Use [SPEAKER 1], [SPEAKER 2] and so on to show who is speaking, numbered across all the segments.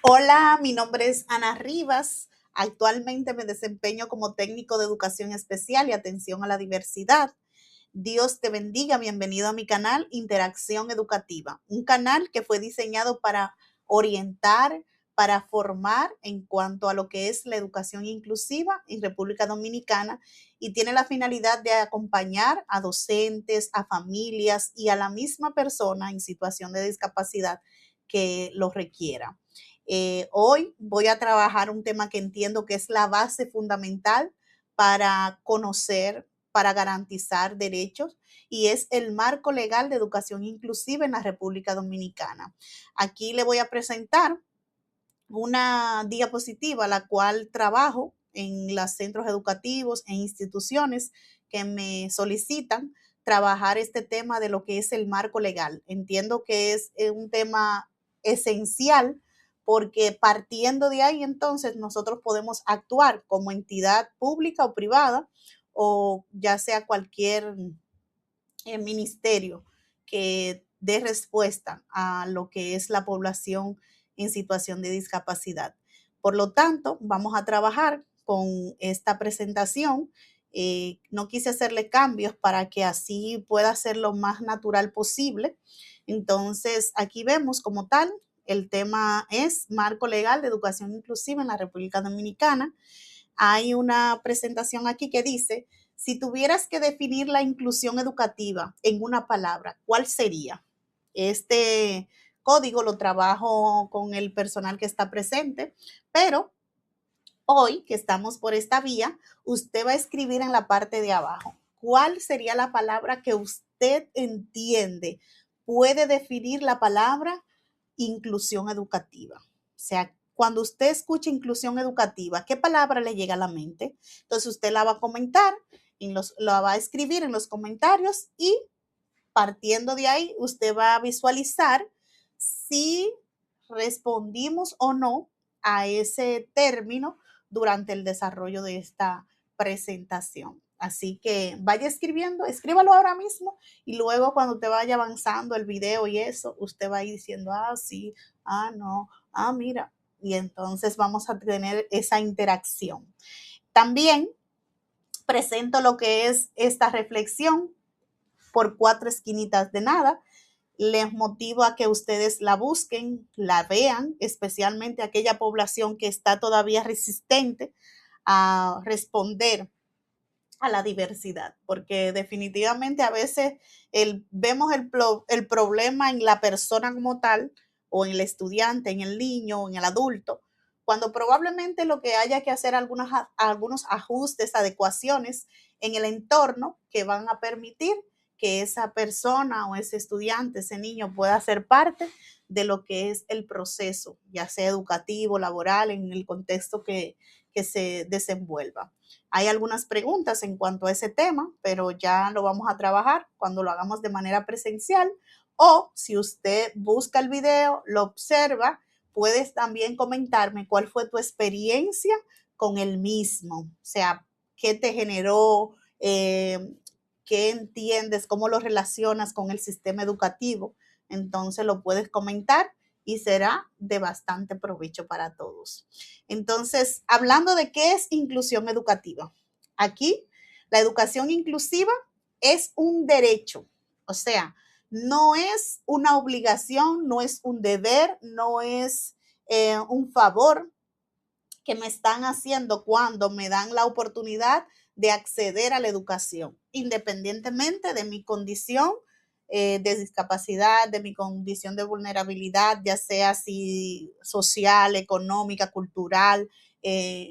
[SPEAKER 1] Hola, mi nombre es Ana Rivas. Actualmente me desempeño como técnico de educación especial y atención a la diversidad. Dios te bendiga, bienvenido a mi canal Interacción Educativa, un canal que fue diseñado para orientar, para formar en cuanto a lo que es la educación inclusiva en República Dominicana y tiene la finalidad de acompañar a docentes, a familias y a la misma persona en situación de discapacidad que lo requiera. Hoy voy a trabajar un tema que entiendo que es la base fundamental para conocer, para garantizar derechos, y es el marco legal de educación inclusiva en la República Dominicana. Aquí le voy a presentar una diapositiva, la cual trabajo en los centros educativos e instituciones que me solicitan trabajar este tema de lo que es el marco legal. Entiendo que es un tema esencial porque partiendo de ahí entonces nosotros podemos actuar como entidad pública o privada o ya sea cualquier ministerio que dé respuesta a lo que es la población en situación de discapacidad. Por lo tanto, vamos a trabajar con esta presentación. No quise hacerle cambios para que así pueda ser lo más natural posible. Entonces, aquí vemos como tal, el tema es marco legal de educación inclusiva en la República Dominicana. Hay una presentación aquí que dice, si tuvieras que definir la inclusión educativa en una palabra, ¿cuál sería? Este código lo trabajo con el personal que está presente, pero hoy que estamos por esta vía, usted va a escribir en la parte de abajo, ¿cuál sería la palabra que usted entiende? Puede definir la palabra inclusión educativa. O sea, cuando usted escucha inclusión educativa, ¿qué palabra le llega a la mente? Entonces usted la va a comentar, la va a escribir en los comentarios y partiendo de ahí, usted va a visualizar si respondimos o no a ese término durante el desarrollo de esta presentación. Así que vaya escribiendo, escríbalo ahora mismo y luego cuando te vaya avanzando el video y eso, usted va a ir diciendo, ah, sí, ah, no, ah, mira. Y entonces vamos a tener esa interacción. También presento lo que es esta reflexión por cuatro esquinitas de nada. Les motivo a que ustedes la busquen, la vean, especialmente aquella población que está todavía resistente a responder a la diversidad, porque definitivamente a veces vemos el problema en la persona como tal, o en el estudiante, en el niño, o en el adulto, cuando probablemente lo que haya que hacer algunos ajustes, adecuaciones en el entorno que van a permitir que esa persona o ese estudiante, ese niño pueda ser parte de lo que es el proceso, ya sea educativo, laboral, en el contexto que se desenvuelva. Hay algunas preguntas en cuanto a ese tema, pero ya lo vamos a trabajar cuando lo hagamos de manera presencial o si usted busca el video, lo observa, puedes también comentarme cuál fue tu experiencia con el mismo, o sea, qué te generó, qué entiendes, cómo lo relacionas con el sistema educativo. Entonces lo puedes comentar y será de bastante provecho para todos. Entonces, hablando de qué es inclusión educativa, aquí la educación inclusiva es un derecho, o sea, no es una obligación, no es un deber, no es un favor que me están haciendo cuando me dan la oportunidad de acceder a la educación, independientemente de mi condición de discapacidad, de mi condición de vulnerabilidad, ya sea si social, económica, cultural,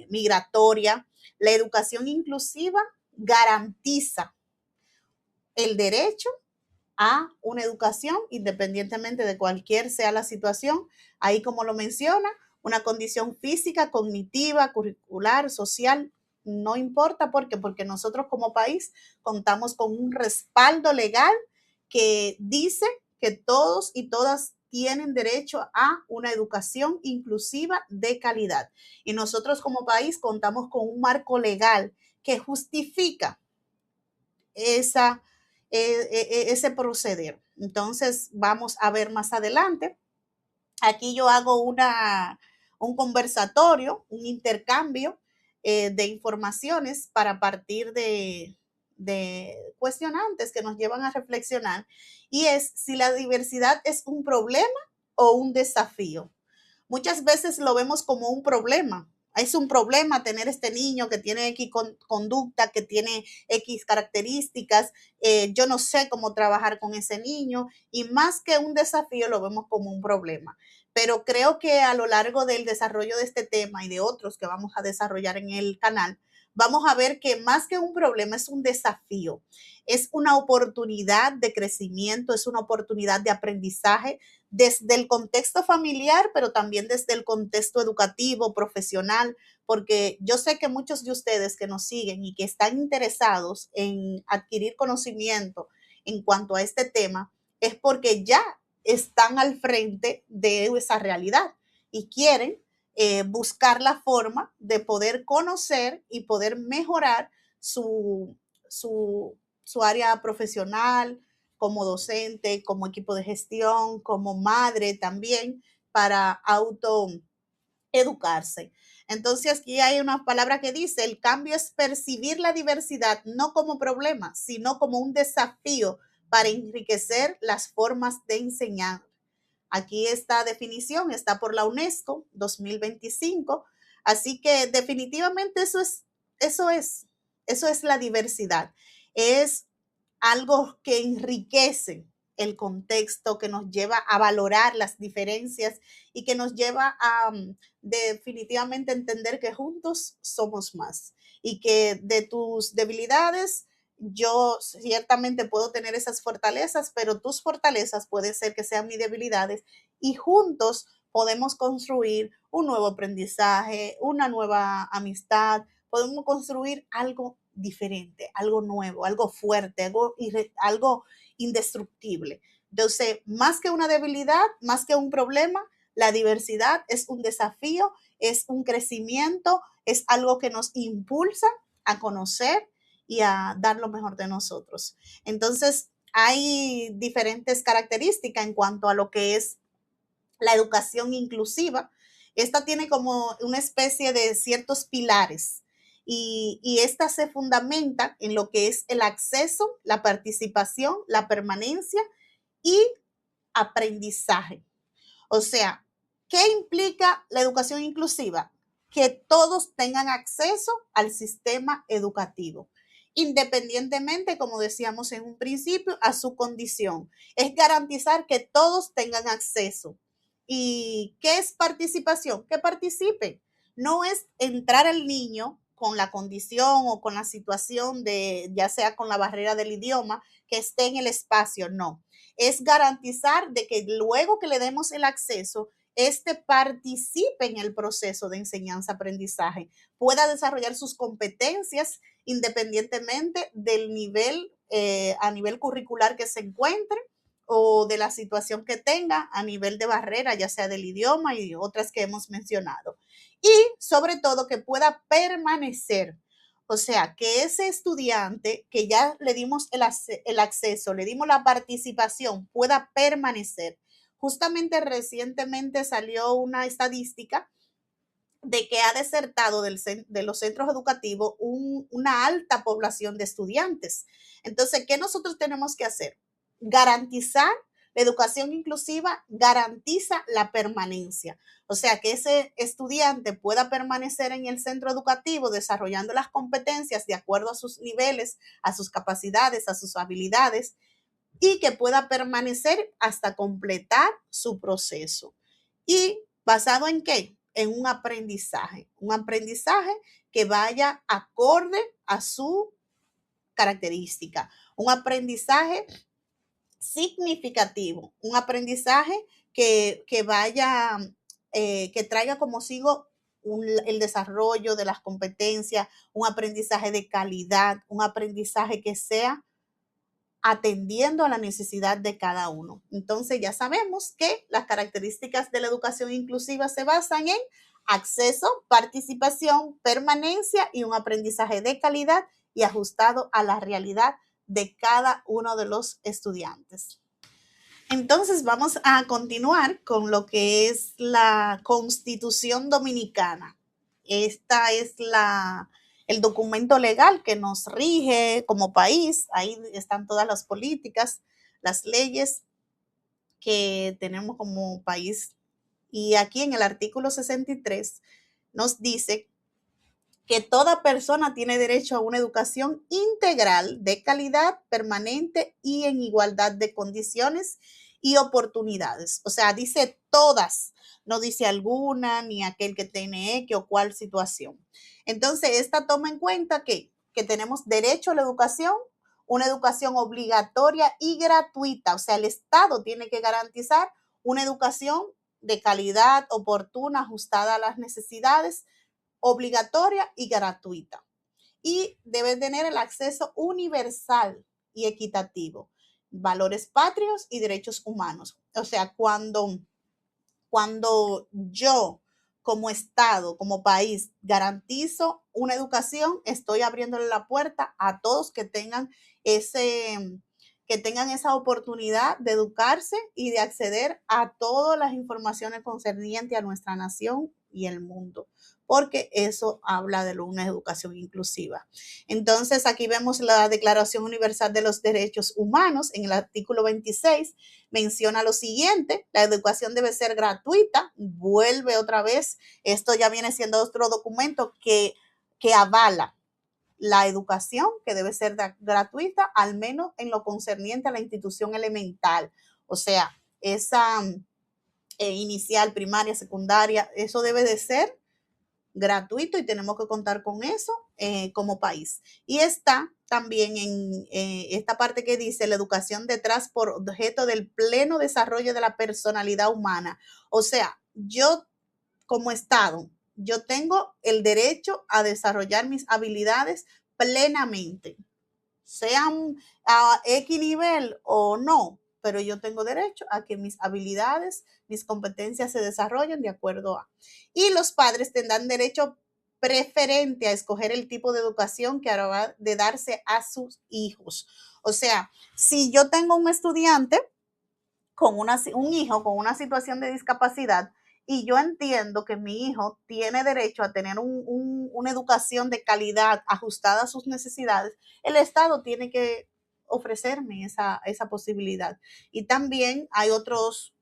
[SPEAKER 1] migratoria. La educación inclusiva garantiza el derecho a una educación independientemente de cualquier sea la situación. Ahí, como lo menciona, una condición física, cognitiva, curricular, social, no importa porque nosotros como país contamos con un respaldo legal que dice que todos y todas tienen derecho a una educación inclusiva de calidad. Y nosotros como país contamos con un marco legal que justifica esa, ese proceder. Entonces, vamos a ver más adelante. Aquí yo hago un conversatorio, un intercambio de informaciones para partir de cuestionantes que nos llevan a reflexionar, y es si la diversidad es un problema o un desafío. Muchas veces lo vemos como un problema. Es un problema tener este niño que tiene X conducta, que tiene X características. Yo no sé cómo trabajar con ese niño, y más que un desafío lo vemos como un problema. Pero creo que a lo largo del desarrollo de este tema y de otros que vamos a desarrollar en el canal, vamos a ver que más que un problema es un desafío, es una oportunidad de crecimiento, es una oportunidad de aprendizaje desde el contexto familiar, pero también desde el contexto educativo, profesional, porque yo sé que muchos de ustedes que nos siguen y que están interesados en adquirir conocimiento en cuanto a este tema, es porque ya están al frente de esa realidad y quieren buscar la forma de poder conocer y poder mejorar su área profesional, como docente, como equipo de gestión, como madre también, para autoeducarse. Entonces, aquí hay una palabra que dice, el cambio es percibir la diversidad no como problema, sino como un desafío para enriquecer las formas de enseñar. Aquí esta definición está por la UNESCO 2025, así que definitivamente eso es la diversidad. Es algo que enriquece el contexto, que nos lleva a valorar las diferencias y que nos lleva a definitivamente entender que juntos somos más y que de tus debilidades yo ciertamente puedo tener esas fortalezas, pero tus fortalezas pueden ser que sean mis debilidades, y juntos podemos construir un nuevo aprendizaje, una nueva amistad, podemos construir algo diferente, algo nuevo, algo fuerte, algo indestructible. Entonces, más que una debilidad, más que un problema, la diversidad es un desafío, es un crecimiento, es algo que nos impulsa a conocer y a dar lo mejor de nosotros. Entonces, hay diferentes características en cuanto a lo que es la educación inclusiva. Esta tiene como una especie de ciertos pilares, y esta se fundamenta en lo que es el acceso, la participación, la permanencia y aprendizaje. O sea, ¿qué implica la educación inclusiva? Que todos tengan acceso al sistema educativo, independientemente, como decíamos en un principio, a su condición. Es garantizar que todos tengan acceso. ¿Y qué es participación? Que participen. No es entrar al niño con la condición o con la situación de, ya sea con la barrera del idioma, que esté en el espacio, no. Es garantizar de que luego que le demos el acceso, este participe en el proceso de enseñanza-aprendizaje, pueda desarrollar sus competencias independientemente del nivel, a nivel curricular que se encuentre, o de la situación que tenga a nivel de barrera, ya sea del idioma y otras que hemos mencionado. Y sobre todo que pueda permanecer. O sea, que ese estudiante que ya le dimos el acceso, le dimos la participación, pueda permanecer. Justamente recientemente salió una estadística de que ha desertado de los centros educativos una alta población de estudiantes. Entonces, ¿qué nosotros tenemos que hacer? Garantizar la educación inclusiva, garantiza la permanencia. O sea, que ese estudiante pueda permanecer en el centro educativo desarrollando las competencias de acuerdo a sus niveles, a sus capacidades, a sus habilidades, y que pueda permanecer hasta completar su proceso. ¿Y basado en qué? En un aprendizaje que vaya acorde a su característica, un aprendizaje significativo, un aprendizaje que vaya, que traiga como sigo el desarrollo de las competencias, un aprendizaje de calidad, un aprendizaje que sea atendiendo a la necesidad de cada uno. Entonces ya sabemos que las características de la educación inclusiva se basan en acceso, participación, permanencia y un aprendizaje de calidad y ajustado a la realidad de cada uno de los estudiantes. Entonces vamos a continuar con lo que es la Constitución Dominicana. Esta es el documento legal que nos rige como país. Ahí están todas las políticas, las leyes que tenemos como país. Y aquí en el artículo 63 nos dice que toda persona tiene derecho a una educación integral, de calidad, permanente y en igualdad de condiciones y oportunidades. O sea, dice todas, no dice alguna, ni aquel que tiene X o cual situación. Entonces, esta toma en cuenta que tenemos derecho a la educación, una educación obligatoria y gratuita. O sea, el Estado tiene que garantizar una educación de calidad, oportuna, ajustada a las necesidades, obligatoria y gratuita. Y debe tener el acceso universal y equitativo, valores patrios y derechos humanos. O sea, cuando yo como Estado, como país, garantizo una educación, estoy abriéndole la puerta a todos que tengan esa oportunidad de educarse y de acceder a todas las informaciones concernientes a nuestra nación y el mundo, porque eso habla de una educación inclusiva. Entonces, aquí vemos la Declaración Universal de los Derechos Humanos en el artículo 26, menciona lo siguiente: la educación debe ser gratuita. Vuelve otra vez, esto ya viene siendo otro documento que avala la educación, que debe ser gratuita, al menos en lo concerniente a la institución elemental. O sea, esa inicial, primaria, secundaria, eso debe de ser gratuito y tenemos que contar con eso como país. Y está también en esta parte que dice la educación detrás por objeto del pleno desarrollo de la personalidad humana. O sea, yo como Estado, yo tengo el derecho a desarrollar mis habilidades plenamente, sean a X nivel o no, pero yo tengo derecho a que mis habilidades, mis competencias se desarrollen de acuerdo a. Y los padres tendrán derecho preferente a escoger el tipo de educación que habrá de darse a sus hijos. O sea, si yo tengo un estudiante con un hijo con una situación de discapacidad y yo entiendo que mi hijo tiene derecho a tener una educación de calidad ajustada a sus necesidades, el Estado tiene que ofrecerme esa posibilidad. Y también hay otras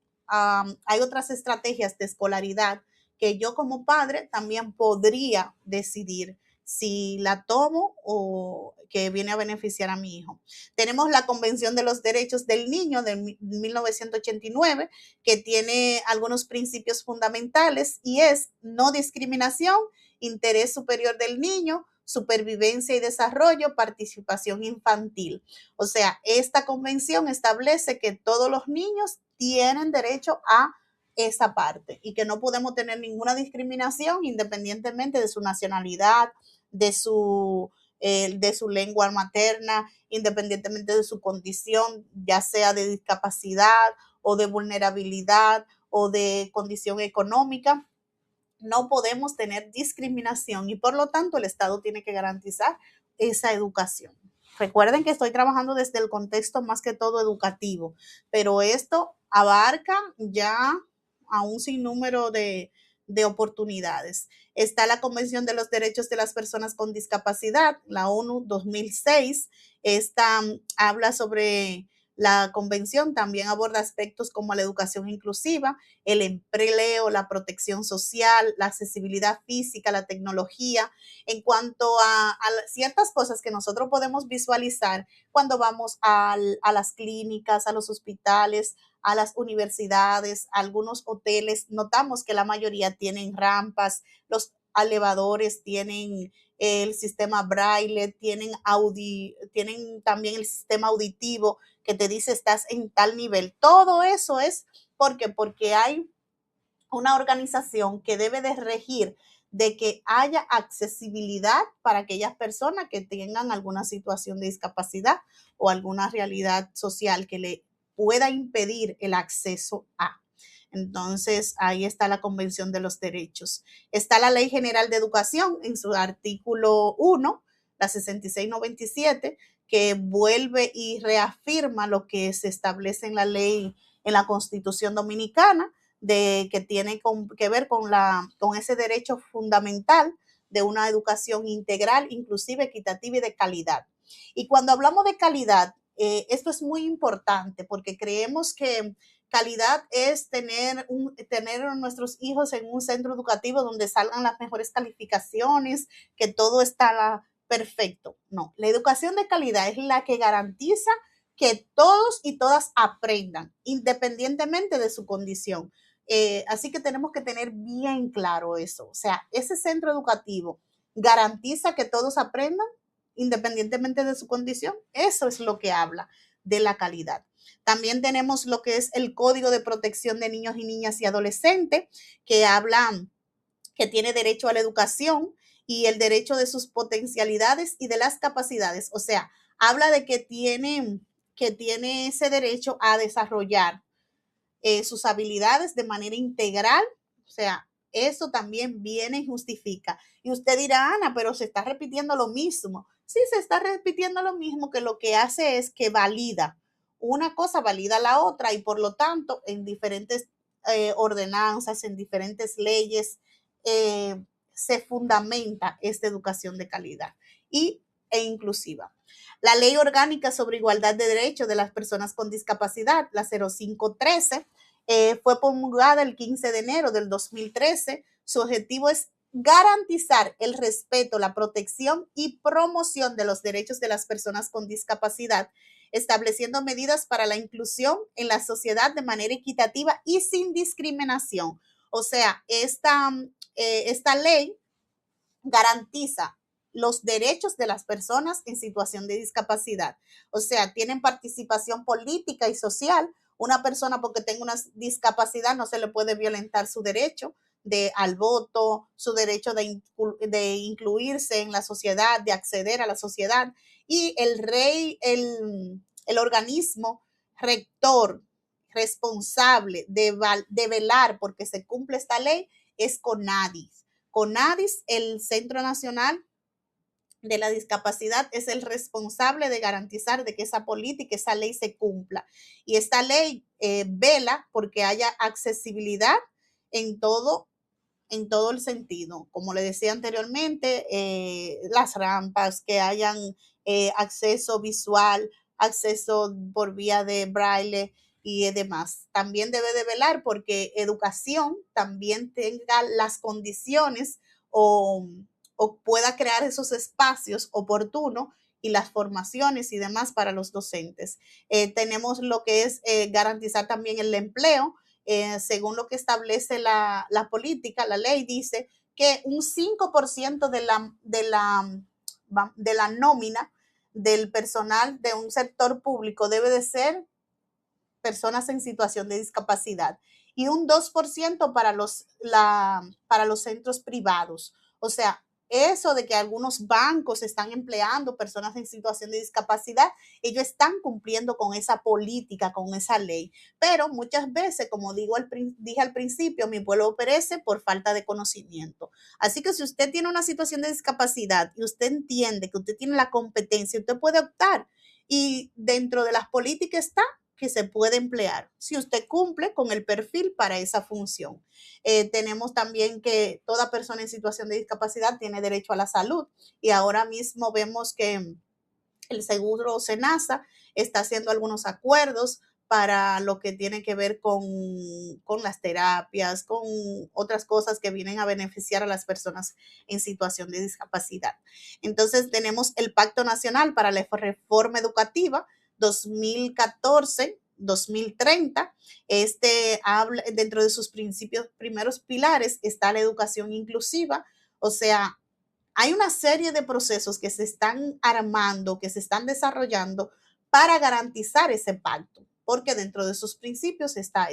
[SPEAKER 1] estrategias de escolaridad que yo como padre también podría decidir si la tomo o que viene a beneficiar a mi hijo. Tenemos la Convención de los Derechos del Niño de 1989, que tiene algunos principios fundamentales y es no discriminación, interés superior del niño, supervivencia y desarrollo, participación infantil. O sea, esta convención establece que todos los niños tienen derecho a esa parte y que no podemos tener ninguna discriminación independientemente de su nacionalidad, de su lengua materna, independientemente de su condición, ya sea de discapacidad o de vulnerabilidad o de condición económica. No podemos tener discriminación y por lo tanto el Estado tiene que garantizar esa educación. Recuerden que estoy trabajando desde el contexto más que todo educativo, pero esto abarca ya a un sinnúmero de oportunidades. Está la Convención de los Derechos de las Personas con Discapacidad, la ONU 2006. Esta habla sobre la convención, también aborda aspectos como la educación inclusiva, el empleo, la protección social, la accesibilidad física, la tecnología, en cuanto a ciertas cosas que nosotros podemos visualizar cuando vamos a las clínicas, a los hospitales, a las universidades, a algunos hoteles. Notamos que la mayoría tienen rampas, los elevadores tienen el sistema braille, tienen también el sistema auditivo que te dice estás en tal nivel. Todo eso es porque hay una organización que debe de regir de que haya accesibilidad para aquellas personas que tengan alguna situación de discapacidad o alguna realidad social que le pueda impedir el acceso a. Entonces, ahí está la Convención de los Derechos. Está la Ley General de Educación en su artículo 1, la 6697, que vuelve y reafirma lo que se establece en la Ley en la Constitución Dominicana, que tiene que ver con ese derecho fundamental de una educación integral, inclusive, equitativa y de calidad. Y cuando hablamos de calidad, esto es muy importante porque creemos que calidad es tener a nuestros hijos en un centro educativo donde salgan las mejores calificaciones, que todo está perfecto. No, la educación de calidad es la que garantiza que todos y todas aprendan, independientemente de su condición. Así que tenemos que tener bien claro eso. O sea, ese centro educativo garantiza que todos aprendan independientemente de su condición. Eso es lo que habla de la calidad. También tenemos lo que es el Código de Protección de Niños y Niñas y Adolescentes, que habla que tiene derecho a la educación y el derecho de sus potencialidades y de las capacidades. O sea, habla de que tiene ese derecho a desarrollar sus habilidades de manera integral. O sea, eso también viene y justifica. Y usted dirá, Ana, pero se está repitiendo lo mismo. Sí, se está repitiendo lo mismo, que lo que hace es que valida. Una cosa valida la otra y por lo tanto en diferentes ordenanzas, en diferentes leyes, se fundamenta esta educación de calidad e inclusiva. La Ley Orgánica sobre Igualdad de Derechos de las Personas con Discapacidad, la 0513, fue promulgada el 15 de enero del 2013. Su objetivo es garantizar el respeto, la protección y promoción de los derechos de las personas con discapacidad, estableciendo medidas para la inclusión en la sociedad de manera equitativa y sin discriminación. O sea, esta ley garantiza los derechos de las personas en situación de discapacidad. O sea, tienen participación política y social. Una persona porque tenga una discapacidad no se le puede violentar su derecho al voto, su derecho de incluirse en la sociedad, de acceder a la sociedad. Y el organismo rector responsable de velar porque se cumple esta ley es CONADIS. CONADIS, el Centro Nacional de la Discapacidad, es el responsable de garantizar de que esa política, esa ley se cumpla. Y esta ley vela porque haya accesibilidad en todo el sentido. Como le decía anteriormente, las rampas, que hayan acceso visual, acceso por vía de braille y demás. También debe de velar porque educación también tenga las condiciones o pueda crear esos espacios oportunos y las formaciones y demás para los docentes. Tenemos lo que es garantizar también el empleo. Según lo que establece la política, la ley dice que un 5% de la nómina del personal de un sector público debe de ser personas en situación de discapacidad y un 2% para los centros privados. O sea, eso de que algunos bancos están empleando personas en situación de discapacidad, ellos están cumpliendo con esa política, con esa ley. Pero muchas veces, como dije al principio, mi pueblo perece por falta de conocimiento. Así que si usted tiene una situación de discapacidad y usted entiende que usted tiene la competencia, usted puede optar. Y dentro de las políticas está que se puede emplear si usted cumple con el perfil para esa función. Tenemos también que toda persona en situación de discapacidad tiene derecho a la salud y ahora mismo vemos que el seguro SENASA está haciendo algunos acuerdos para lo que tiene que ver con las terapias, con otras cosas que vienen a beneficiar a las personas en situación de discapacidad. Entonces tenemos el Pacto Nacional para la Reforma Educativa 2014-2030. Habla, dentro de sus primeros pilares está la educación inclusiva, o sea, hay una serie de procesos que se están armando, que se están desarrollando para garantizar ese pacto, porque dentro de sus principios está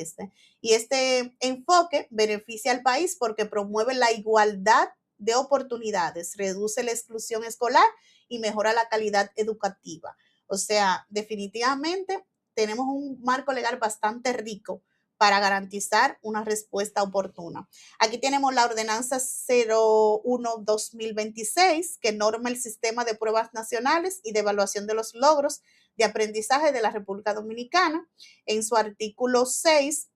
[SPEAKER 1] Y este enfoque beneficia al país porque promueve la igualdad de oportunidades, reduce la exclusión escolar y mejora la calidad educativa. O sea, definitivamente tenemos un marco legal bastante rico para garantizar una respuesta oportuna. Aquí tenemos la ordenanza 01-2026, que norma el sistema de pruebas nacionales y de evaluación de los logros de aprendizaje de la República Dominicana. En su artículo 6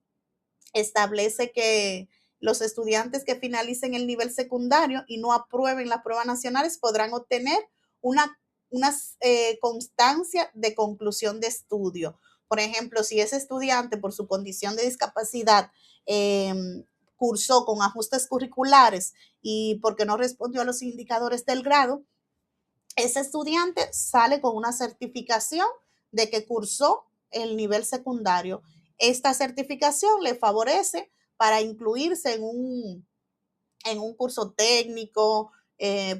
[SPEAKER 1] establece que los estudiantes que finalicen el nivel secundario y no aprueben las pruebas nacionales podrán obtener una constancia de conclusión de estudio. Por ejemplo, si ese estudiante por su condición de discapacidad cursó con ajustes curriculares y porque no respondió a los indicadores del grado, ese estudiante sale con una certificación de que cursó el nivel secundario. Esta certificación le favorece para incluirse en un curso técnico,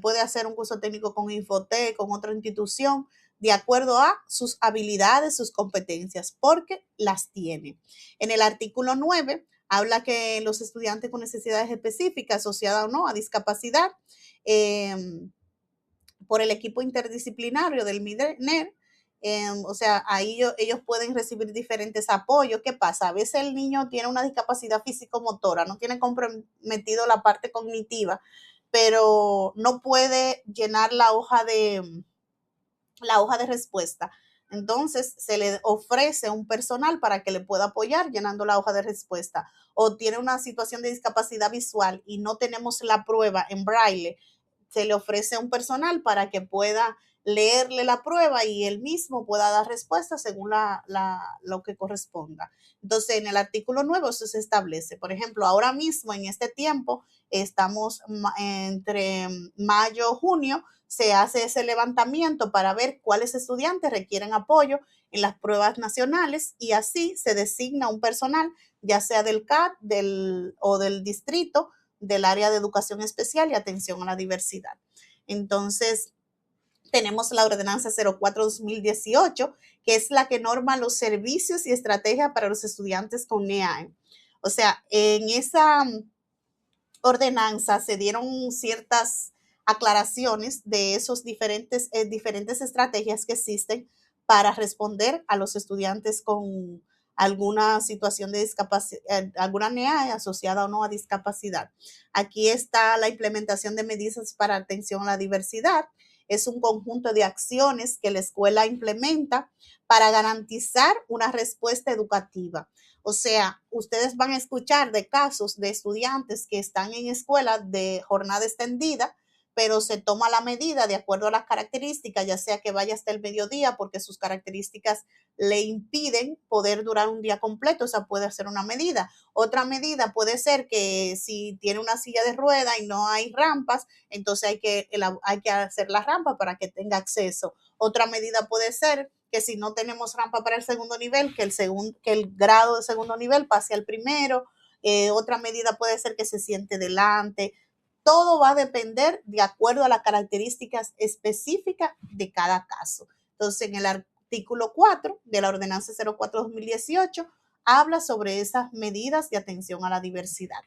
[SPEAKER 1] puede hacer un curso técnico con Infotec, con otra institución, de acuerdo a sus habilidades, sus competencias, porque las tiene. En el artículo 9 habla que los estudiantes con necesidades específicas asociadas o no a discapacidad, por el equipo interdisciplinario del MIDENER, o sea, ahí ellos pueden recibir diferentes apoyos. ¿Qué pasa? A veces el niño tiene una discapacidad físico-motora, no tiene comprometido la parte cognitiva, pero no puede llenar la hoja de respuesta. Entonces se le ofrece un personal para que le pueda apoyar llenando la hoja de respuesta. O tiene una situación de discapacidad visual y no tenemos la prueba en braille, se le ofrece un personal para que pueda leerle la prueba y él mismo pueda dar respuesta según lo que corresponda. Entonces, en el artículo 9 eso se establece. Por ejemplo, ahora mismo, en este tiempo, estamos entre mayo y junio, se hace ese levantamiento para ver cuáles estudiantes requieren apoyo en las pruebas nacionales y así se designa un personal, ya sea del CAD o del distrito, del área de educación especial y atención a la diversidad. Entonces, tenemos la ordenanza 04-2018, que es la que norma los servicios y estrategias para los estudiantes con NEAE. O sea, en esa ordenanza se dieron ciertas aclaraciones de esos diferentes estrategias que existen para responder a los estudiantes con alguna situación de discapacidad, alguna NEA asociada o no a discapacidad. Aquí está la implementación de medidas para atención a la diversidad. Es un conjunto de acciones que la escuela implementa para garantizar una respuesta educativa. O sea, ustedes van a escuchar de casos de estudiantes que están en escuela de jornada extendida, pero se toma la medida de acuerdo a las características, ya sea que vaya hasta el mediodía porque sus características le impiden poder durar un día completo, o sea, puede hacer una medida. Otra medida puede ser que si tiene una silla de rueda y no hay rampas, entonces hay que hacer la rampa para que tenga acceso. Otra medida puede ser que si no tenemos rampa para el segundo nivel, que el grado de segundo nivel pase al primero. Otra medida puede ser que se siente delante. Todo va a depender de acuerdo a las características específicas de cada caso. Entonces, en el artículo 4 de la ordenanza 04-2018 habla sobre esas medidas de atención a la diversidad.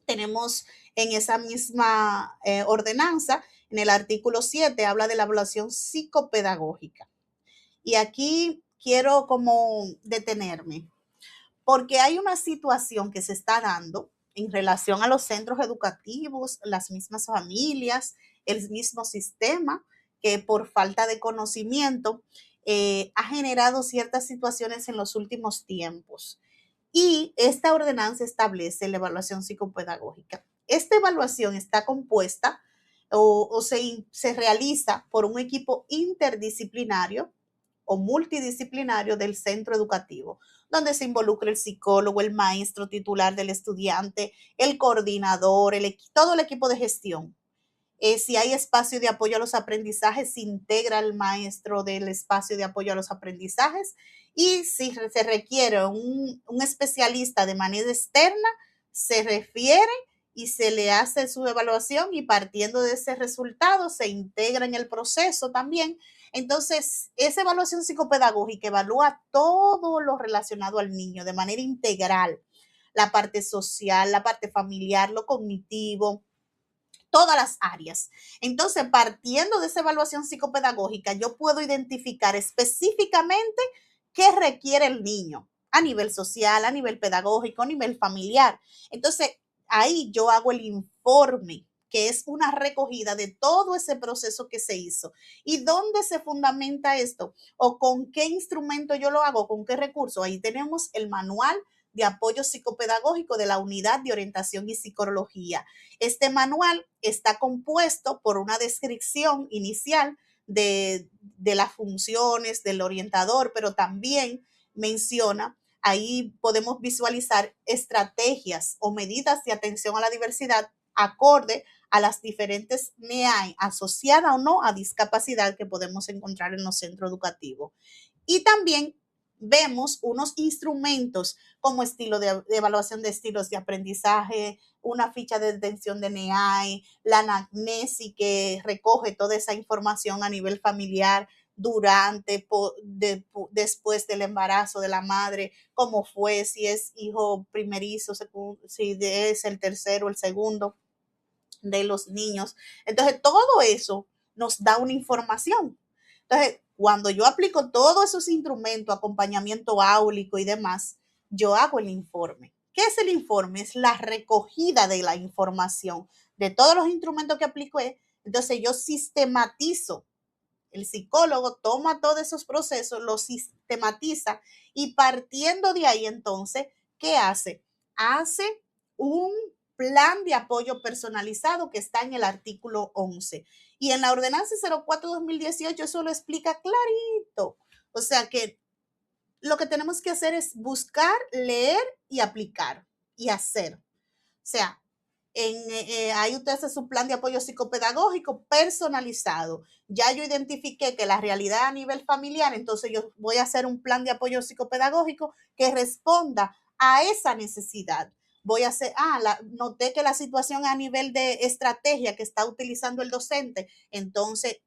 [SPEAKER 1] Tenemos en esa misma ordenanza, en el artículo 7, habla de la evaluación psicopedagógica. Y aquí quiero como detenerme, porque hay una situación que se está dando en relación a los centros educativos, las mismas familias, el mismo sistema, que por falta de conocimiento ha generado ciertas situaciones en los últimos tiempos. Y esta ordenanza establece la evaluación psicopedagógica. Esta evaluación está compuesta o se realiza por un equipo interdisciplinario o multidisciplinario del centro educativo, donde se involucra el psicólogo, el maestro titular del estudiante, el coordinador, todo el equipo de gestión. Si hay espacio de apoyo a los aprendizajes, se integra el maestro del espacio de apoyo a los aprendizajes y si se requiere un especialista de manera externa, se refiere y se le hace su evaluación y partiendo de ese resultado se integra en el proceso también. Entonces, esa evaluación psicopedagógica evalúa todo lo relacionado al niño de manera integral, la parte social, la parte familiar, lo cognitivo, todas las áreas. Entonces, partiendo de esa evaluación psicopedagógica, yo puedo identificar específicamente qué requiere el niño. a nivel social, a nivel pedagógico, a nivel familiar. Entonces, ahí yo hago el informe, que es una recogida de todo ese proceso que se hizo. ¿Y dónde se fundamenta esto? ¿O con qué instrumento yo lo hago? ¿Con qué recurso? Ahí tenemos el manual de apoyo psicopedagógico de la Unidad de Orientación y Psicología. Este manual está compuesto por una descripción inicial de las funciones del orientador, pero también menciona, ahí podemos visualizar estrategias o medidas de atención a la diversidad acorde a las diferentes NEAI asociadas o no a discapacidad que podemos encontrar en los centros educativos. Y también vemos unos instrumentos como estilo de evaluación de estilos de aprendizaje, una ficha de detención de NEAI, la anamnesis que recoge toda esa información a nivel familiar durante, después del embarazo de la madre, cómo fue, si es hijo primerizo, si es el tercero, el segundo de los niños. Entonces, todo eso nos da una información. Entonces, cuando yo aplico todos esos instrumentos, acompañamiento áulico y demás, yo hago el informe. ¿Qué es el informe? Es la recogida de la información de todos los instrumentos que apliqué. Entonces, yo sistematizo. El psicólogo toma todos esos procesos, los sistematiza y partiendo de ahí entonces, ¿qué hace? Hace un plan de apoyo personalizado que está en el artículo 11. Y en la ordenanza 04-2018 eso lo explica clarito. O sea que lo que tenemos que hacer es buscar, leer y aplicar y hacer. O sea, ahí usted hace su plan de apoyo psicopedagógico personalizado. Ya yo identifiqué que la realidad a nivel familiar, entonces yo voy a hacer un plan de apoyo psicopedagógico que responda a esa necesidad. Voy a hacer, noté que la situación a nivel de estrategia que está utilizando el docente, entonces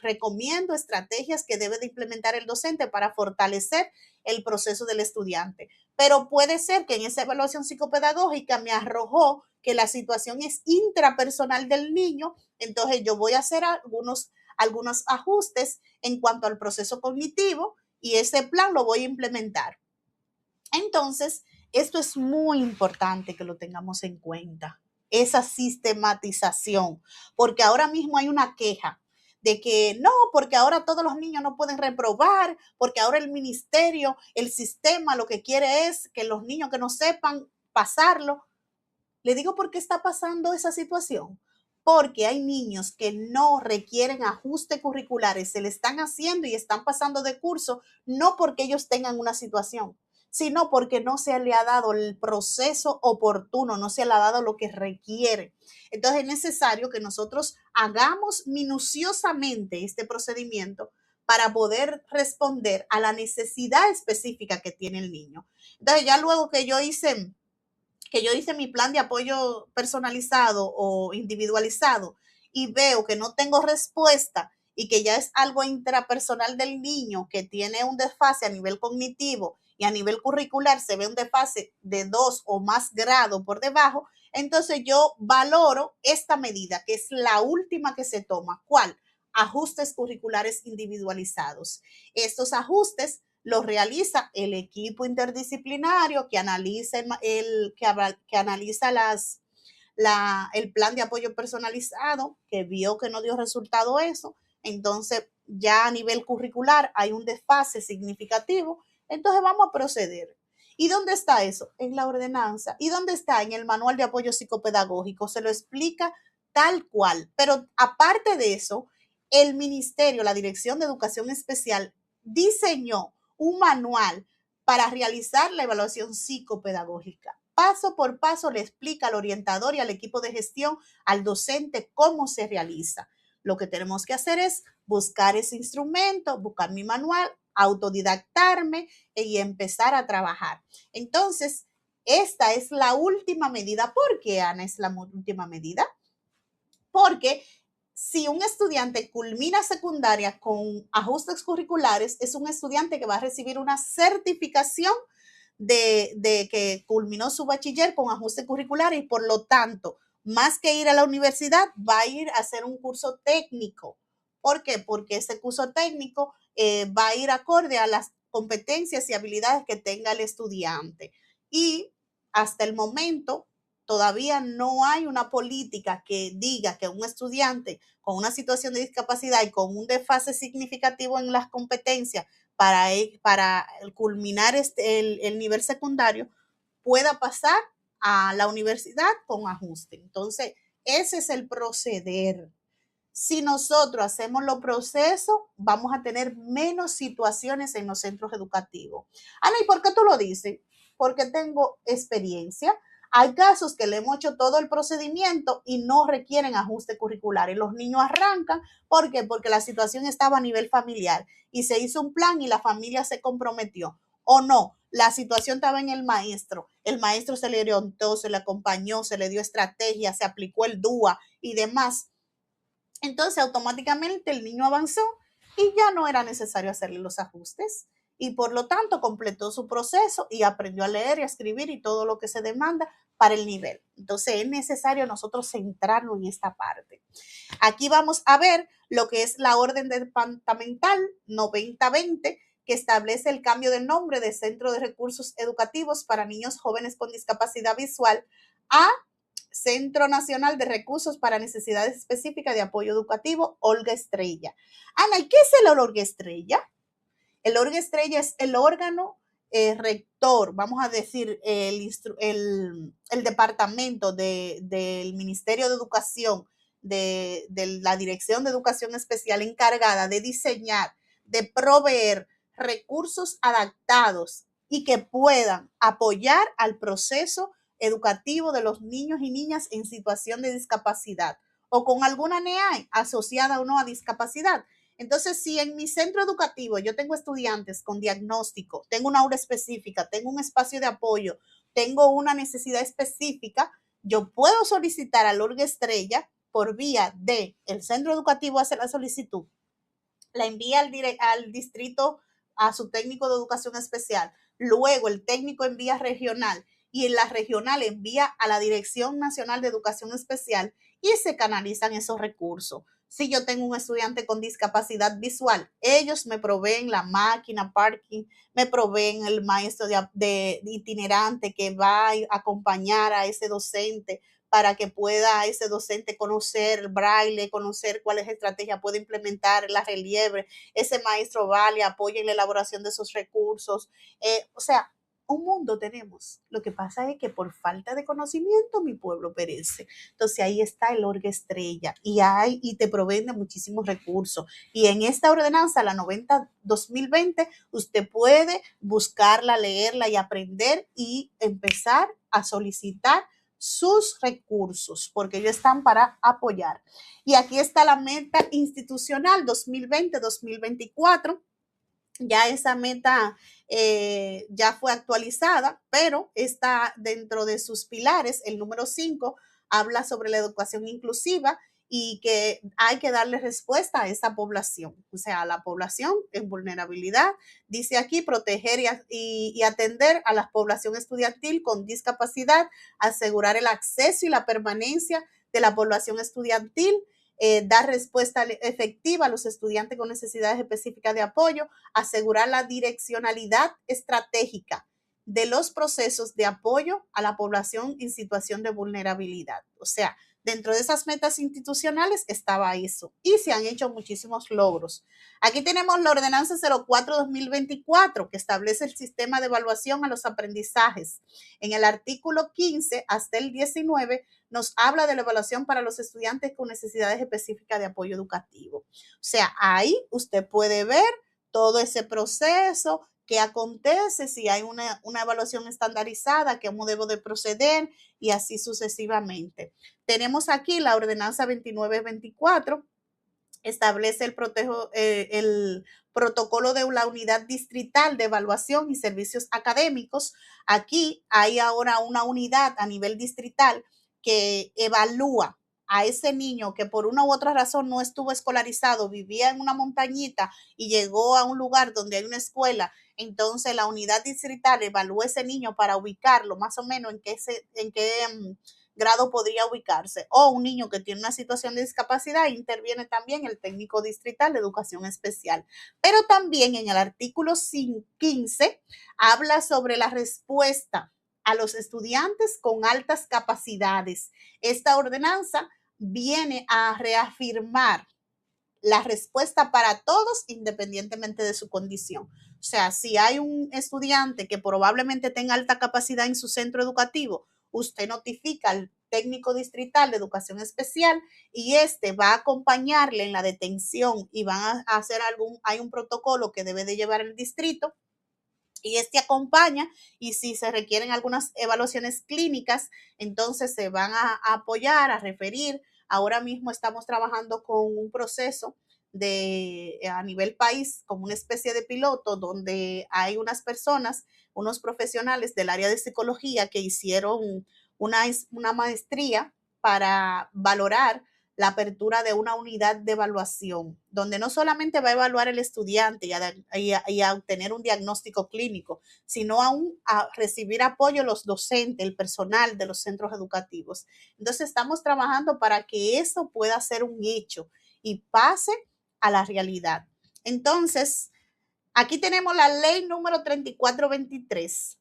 [SPEAKER 1] recomiendo estrategias que debe de implementar el docente para fortalecer el proceso del estudiante. Pero puede ser que en esa evaluación psicopedagógica me arrojó que la situación es intrapersonal del niño, entonces yo voy a hacer algunos ajustes en cuanto al proceso cognitivo y ese plan lo voy a implementar. Entonces, esto es muy importante que lo tengamos en cuenta, esa sistematización, porque ahora mismo hay una queja de que no, porque ahora todos los niños no pueden reprobar, porque ahora el ministerio, el sistema lo que quiere es que los niños que no sepan pasarlo. Le digo por qué está pasando esa situación. Porque hay niños que no requieren ajustes curriculares, se le están haciendo y están pasando de curso, no porque ellos tengan una situación, sino porque no se le ha dado el proceso oportuno, no se le ha dado lo que requiere. Entonces es necesario que nosotros hagamos minuciosamente este procedimiento para poder responder a la necesidad específica que tiene el niño. Entonces ya luego que yo hice mi plan de apoyo personalizado o individualizado y veo que no tengo respuesta y que ya es algo intrapersonal del niño que tiene un desfase a nivel cognitivo y a nivel curricular se ve un desfase de 2 o más grados por debajo, entonces yo valoro esta medida, que es la última que se toma. ¿Cuál? Ajustes curriculares individualizados. Estos ajustes lo realiza el equipo interdisciplinario que analiza, que analiza el plan de apoyo personalizado, que vio que no dio resultado eso. Entonces, ya a nivel curricular hay un desfase significativo. Entonces, vamos a proceder. ¿Y dónde está eso? En la ordenanza. ¿Y dónde está? En el manual de apoyo psicopedagógico. Se lo explica tal cual. Pero aparte de eso, el ministerio, la Dirección de Educación Especial, diseñó un manual para realizar la evaluación psicopedagógica. Paso por paso le explica al orientador y al equipo de gestión, al docente, cómo se realiza. Lo que tenemos que hacer es buscar ese instrumento, buscar mi manual, autodidactarme y empezar a trabajar. Entonces, esta es la última medida. ¿Por qué, Ana, es la última medida? Porque si un estudiante culmina secundaria con ajustes curriculares, es un estudiante que va a recibir una certificación de que culminó su bachiller con ajustes curriculares y por lo tanto, más que ir a la universidad, va a ir a hacer un curso técnico. ¿Por qué? Porque ese curso técnico va a ir acorde a las competencias y habilidades que tenga el estudiante. Y hasta el momento todavía no hay una política que diga que un estudiante con una situación de discapacidad y con un desfase significativo en las competencias para culminar el nivel secundario pueda pasar a la universidad con ajuste. Entonces, ese es el proceder. Si nosotros hacemos los procesos, vamos a tener menos situaciones en los centros educativos. Ana, ¿y por qué tú lo dices? Porque tengo experiencia. Hay casos que le hemos hecho todo el procedimiento y no requieren ajuste curricular. Y los niños arrancan. ¿Por qué? Porque la situación estaba a nivel familiar y se hizo un plan y la familia se comprometió. O no, la situación estaba en el maestro se le orientó, se le acompañó, se le dio estrategia, se aplicó el DUA y demás. Entonces, automáticamente el niño avanzó y ya no era necesario hacerle los ajustes y por lo tanto completó su proceso y aprendió a leer y a escribir y todo lo que se demanda para el nivel. Entonces, es necesario nosotros centrarnos en esta parte. Aquí vamos a ver lo que es la orden departamental 9020 que establece el cambio de nombre de Centro de Recursos Educativos para Niños Jóvenes con Discapacidad Visual a Centro Nacional de Recursos para Necesidades Específicas de Apoyo Educativo, Olga Estrella. Ana, ¿y qué es el Olga Estrella? El Olga Estrella es el órgano rector, vamos a decir, el departamento del Ministerio de Educación, de la Dirección de Educación Especial encargada de diseñar, de proveer recursos adaptados y que puedan apoyar al proceso educativo de los niños y niñas en situación de discapacidad o con alguna NEA asociada o no a discapacidad. Entonces, si en mi centro educativo yo tengo estudiantes con diagnóstico, tengo una aula específica, tengo un espacio de apoyo, tengo una necesidad específica, yo puedo solicitar al Olga Estrella por vía de el centro educativo hace la solicitud, la envía al distrito a su técnico de educación especial, luego el técnico envía regional y en la regional envía a la Dirección Nacional de Educación Especial y se canalizan esos recursos. Si yo tengo un estudiante con discapacidad visual, ellos me proveen la máquina parking, me proveen el maestro de itinerante que va a acompañar a ese docente para que pueda ese docente conocer el braille, conocer cuáles estrategias puede implementar, la relieve, ese maestro vale, apoya en la elaboración de esos recursos. O sea, un mundo tenemos. Lo que pasa es que por falta de conocimiento mi pueblo perece. Entonces ahí está el Olga Estrella y te proveen de muchísimos recursos. Y en esta ordenanza, la 90-2020, usted puede buscarla, leerla y aprender y empezar a solicitar sus recursos, porque ellos están para apoyar. Y aquí está la meta institucional 2020-2024. Ya esa meta ya fue actualizada, pero está dentro de sus pilares. El número 5 habla sobre la educación inclusiva y que hay que darle respuesta a esa población, o sea, a la población en vulnerabilidad. Dice aquí proteger y atender a la población estudiantil con discapacidad, asegurar el acceso y la permanencia de la población estudiantil, dar respuesta efectiva a los estudiantes con necesidades específicas de apoyo, asegurar la direccionalidad estratégica de los procesos de apoyo a la población en situación de vulnerabilidad. O sea, dentro de esas metas institucionales estaba eso y se han hecho muchísimos logros. Aquí tenemos la ordenanza 04-2024 que establece el sistema de evaluación a los aprendizajes. En el artículo 15 hasta el 19 nos habla de la evaluación para los estudiantes con necesidades específicas de apoyo educativo. O sea, ahí usted puede ver todo ese proceso, qué acontece, si hay una evaluación estandarizada, cómo debo de proceder y así sucesivamente. Tenemos aquí la ordenanza 2924, establece el protocolo de la unidad distrital de evaluación y servicios académicos. Aquí hay ahora una unidad a nivel distrital que evalúa a ese niño que por una u otra razón no estuvo escolarizado, vivía en una montañita y llegó a un lugar donde hay una escuela. Entonces la unidad distrital evalúa a ese niño para ubicarlo más o menos en qué grado podría ubicarse. O un niño que tiene una situación de discapacidad, interviene también el técnico distrital de educación especial. Pero también en el artículo 15 habla sobre la respuesta a los estudiantes con altas capacidades. Esta ordenanza viene a reafirmar la respuesta para todos independientemente de su condición. O sea, si hay un estudiante que probablemente tenga alta capacidad en su centro educativo, usted notifica al técnico distrital de educación especial y este va a acompañarle en la detención y van a hacer hay un protocolo que debe de llevar el distrito y este acompaña y si se requieren algunas evaluaciones clínicas, entonces se van a apoyar, a referir. Ahora mismo estamos trabajando con un proceso a nivel país, como una especie de piloto, donde hay unas personas, unos profesionales del área de psicología que hicieron una maestría para valorar la apertura de una unidad de evaluación, donde no solamente va a evaluar el estudiante y a obtener un diagnóstico clínico, sino aún a recibir apoyo los docentes, el personal de los centros educativos. Entonces estamos trabajando para que eso pueda ser un hecho y pase a la realidad. Entonces, aquí tenemos la ley número 3423.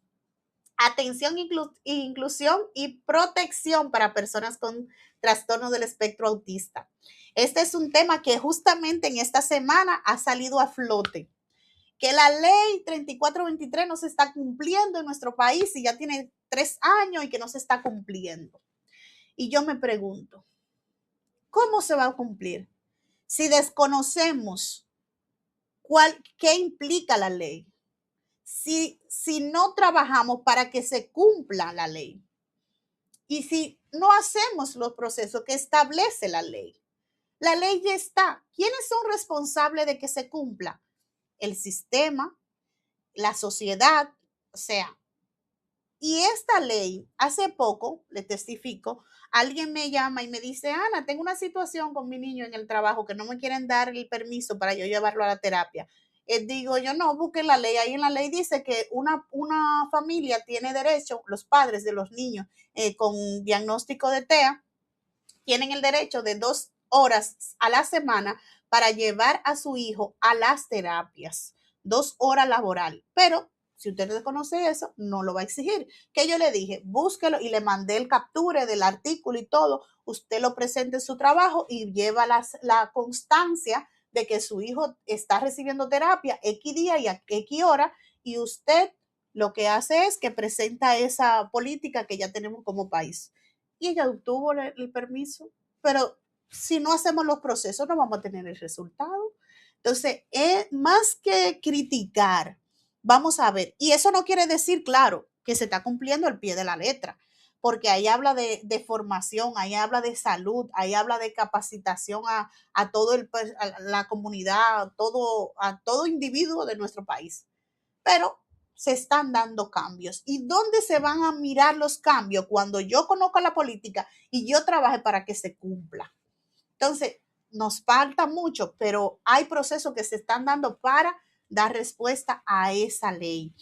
[SPEAKER 1] Atención, inclusión y protección para personas con trastorno del espectro autista. Este es un tema que justamente en esta semana ha salido a flote, que la ley 3423 no se está cumpliendo en nuestro país y ya tiene 3 años y que no se está cumpliendo. Y yo me pregunto, ¿cómo se va a cumplir si desconocemos qué implica la ley? Si no trabajamos para que se cumpla la ley y si no hacemos los procesos que establece la ley ya está. ¿Quiénes son responsables de que se cumpla? El sistema, la sociedad, o sea, y esta ley, hace poco, le testifico, alguien me llama y me dice, Ana, tengo una situación con mi niño en el trabajo que no me quieren dar el permiso para yo llevarlo a la terapia. Digo yo, no, busquen la ley. Ahí en la ley dice que una familia tiene derecho, los padres de los niños con diagnóstico de TEA, tienen el derecho de 2 horas a la semana para llevar a su hijo a las terapias, 2 horas laboral. Pero si usted desconoce eso, no lo va a exigir. Que yo le dije, búsquelo y le mandé el capture del artículo y todo. Usted lo presenta en su trabajo y lleva la constancia de que su hijo está recibiendo terapia X día y a X hora y usted lo que hace es que presenta esa política que ya tenemos como país. Y ella obtuvo el permiso, pero si no hacemos los procesos no vamos a tener el resultado. Entonces, más que criticar, vamos a ver, y eso no quiere decir, claro, que se está cumpliendo al pie de la letra, porque ahí habla de formación, ahí habla de salud, ahí habla de capacitación a toda la comunidad, a todo individuo de nuestro país. Pero se están dando cambios. ¿Y dónde se van a mirar los cambios? Cuando yo conozco la política y yo trabaje para que se cumpla. Entonces, nos falta mucho, pero hay procesos que se están dando para dar respuesta a esa ley.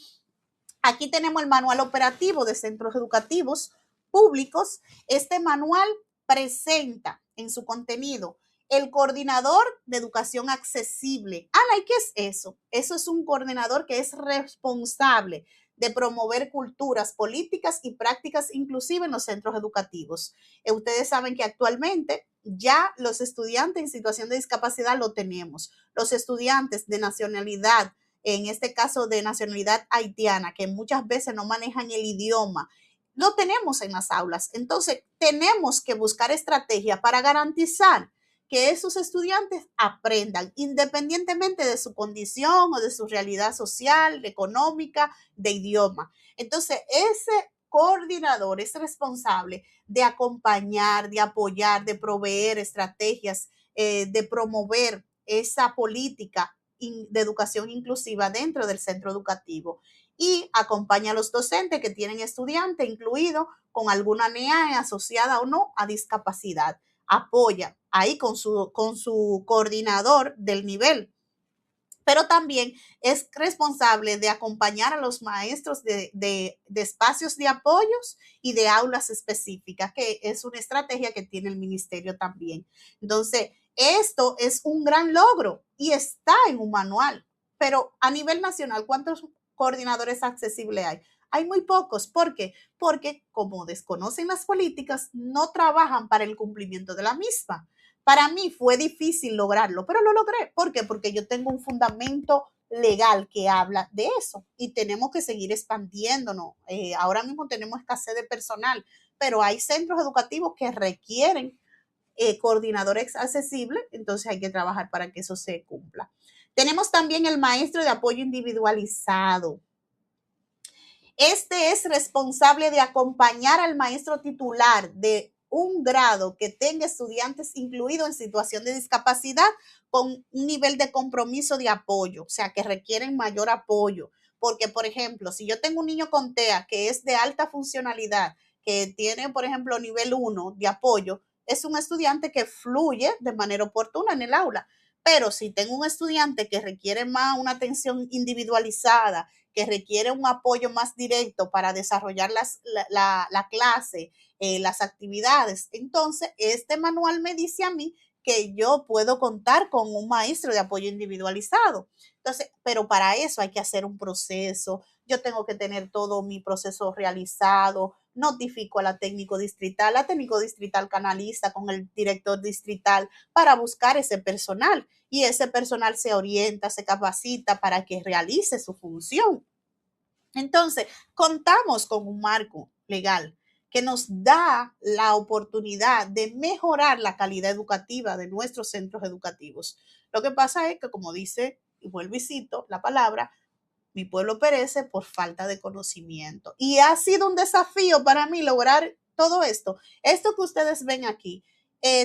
[SPEAKER 1] Aquí tenemos el manual operativo de centros educativos públicos. Este manual presenta en su contenido el coordinador de educación accesible. Ana, ¿y qué es eso? Eso es un coordinador que es responsable de promover culturas, políticas y prácticas inclusivas en los centros educativos. Ustedes saben que actualmente ya los estudiantes en situación de discapacidad lo tenemos. Los estudiantes de nacionalidad, en este caso de nacionalidad haitiana, que muchas veces no manejan el idioma, lo tenemos en las aulas. Entonces, tenemos que buscar estrategias para garantizar que esos estudiantes aprendan independientemente de su condición o de su realidad social, económica, de idioma. Entonces, ese coordinador es responsable de acompañar, de apoyar, de proveer estrategias, de promover esa política de educación inclusiva dentro del centro educativo y acompaña a los docentes que tienen estudiantes incluidos con alguna NEA asociada o no a discapacidad. Apoya ahí con su coordinador del nivel. pero también es responsable de acompañar a los maestros de espacios de apoyos y de aulas específicas, que es una estrategia que tiene el ministerio también. Entonces, esto es un gran logro y está en un manual, pero a nivel nacional, ¿cuántos coordinadores accesibles hay? Hay muy pocos. ¿Por qué? Porque como desconocen las políticas, no trabajan para el cumplimiento de la misma. Para mí fue difícil lograrlo, pero lo logré. ¿Por qué? Porque yo tengo un fundamento legal que habla de eso y tenemos que seguir expandiéndonos. Ahora mismo tenemos escasez de personal, pero hay centros educativos que requieren coordinadores accesibles, entonces hay que trabajar para que eso se cumpla. Tenemos también el maestro de apoyo individualizado. Este es responsable de acompañar al maestro titular de un grado que tenga estudiantes incluidos en situación de discapacidad con un nivel de compromiso de apoyo, o sea, que requieren mayor apoyo. Porque, por ejemplo, si yo tengo un niño con TEA que es de alta funcionalidad, que tiene, por ejemplo, nivel 1 de apoyo, es un estudiante que fluye de manera oportuna en el aula. Pero si tengo un estudiante que requiere más una atención individualizada, que requiere un apoyo más directo para desarrollar la clase, las actividades. Entonces, este manual me dice a mí que yo puedo contar con un maestro de apoyo individualizado. Entonces, pero para eso hay que hacer un proceso. Yo tengo que tener todo mi proceso realizado, notifico a la técnico distrital canaliza con el director distrital para buscar ese personal y ese personal se orienta, se capacita para que realice su función. Entonces, contamos con un marco legal que nos da la oportunidad de mejorar la calidad educativa de nuestros centros educativos. Lo que pasa es que, como dice, y vuelvo y cito la palabra, mi pueblo perece por falta de conocimiento. Y ha sido un desafío para mí lograr todo esto. Esto que ustedes ven aquí,